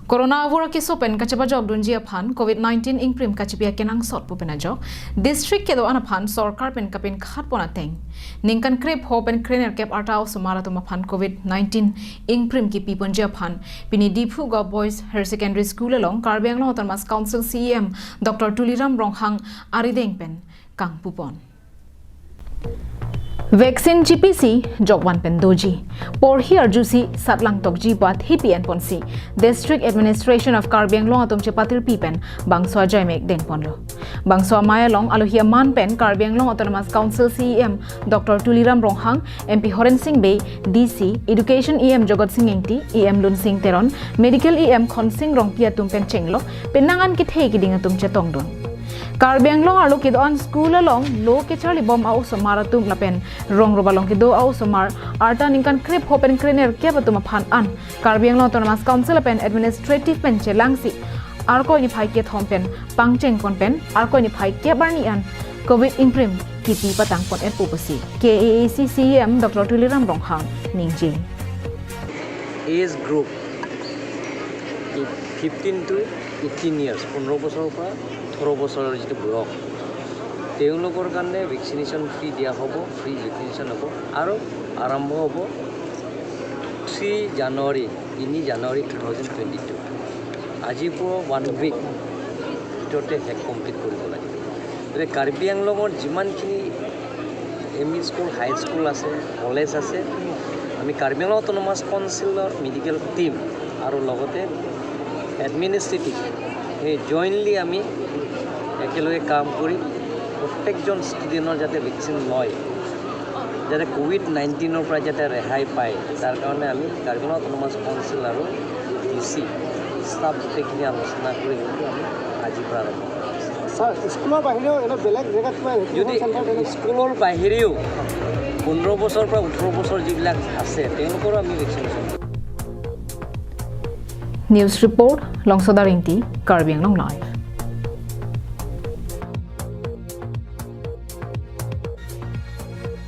Corona vura kisopen kachaba jog dunji aphan Covid-19 ingprim kachipia kenang sot pupena jog district kedo anaphan sarkar pen kapin khat pona teng Ningkan krep hopen krener kep arta asomar atum aphan Covid-19 ingprim ki ponji aphan pini Diphu Girls Boys Higher Secondary School along Karbiang Autonomous Council CEM Dr. Tuliram Ronghang arideng pen kang pupon Vaccine GPC Jogwan Pendoji. Por here Jusi Satlang Tokji Bat Hippie and Ponsi. District Administration of Karbiang Long Atom Chepatir Pipen, Bangswa Jaimek Den Ponlo. Bangswa Maya Long Alohia Man Pen, Karbiang Long Autonomous Council CEM, Dr. Tuliram Ronghang, MP Horen Singh Bay, DC, Education EM Jogot Singh Ingti, EM Lun Singh Teron, Medical EM Khon Singh Rongpia Tumpen Chenglo, Penangan Kithe Kiding Atum Chetongdon. Karbiang Long alo kido an school along lo ke charli bom au somar atum lapen rong robalong kido au somar arta ningkan krep hopen krener ke batum aphan an Karbiang Long Autonomous Council pen administrative pen chelangsi arko ni phai ke thompen pangcheng konpen arko ni phai ke barni an covid ingprim kipi patang pon et pupasi KAACCM Dr. Tuliram Ronghang Ningji age group 15 to 18 years 15 বছৰৰ পৰা 18 বছৰৰ যিটো বয়স তেওঁলোকৰ কাৰণে vaccination free দিয়া হ'ব free vaccination হ'ব আৰু আৰম্ভ হ'ব 3 জানুৱাৰী 2022 আজিৰ পৰা 1 week ভিতৰতে হেক কমপ্লিট কৰিব লাগে গতিকে কাৰ্বি আংলঙৰ যিমানখিনি এমই স্কুল হাই স্কুল আছে কলেজ আছে আমি কাৰ্বি আংলং অট'নমাছ কাউন্সিলৰ মেডিকেল টিম আৰু লগতে এডমিনিষ্ট্ৰেটিভ এই জইণ্টলি আমি একেলগে কাম কৰি প্ৰত্যেকজন ষ্টুডেণ্টৰ যাতে ভেকচিন লয় যাতে কোভিড-19ৰ পৰা যাতে ৰেহাই পায় তাৰ কাৰণে আমি কাৰ্বি আংলং অট'নমাছ কাউন্সিল আৰু ডিচি ষ্টাফ গোটেইখিনি আলোচনা কৰি আমি আজিৰ পৰা আৰম্ভ কৰিছোঁ স্কুলৰ বাহিৰেও এনে বেলেগ জেগাত যদি স্কুলৰ বাহিৰেও 15 বছৰৰ পৰা 18 বছৰ যিবিলাক আছে তেওঁলোকৰো আমি vaccination News Report Longsodaringti Karbiang Long Live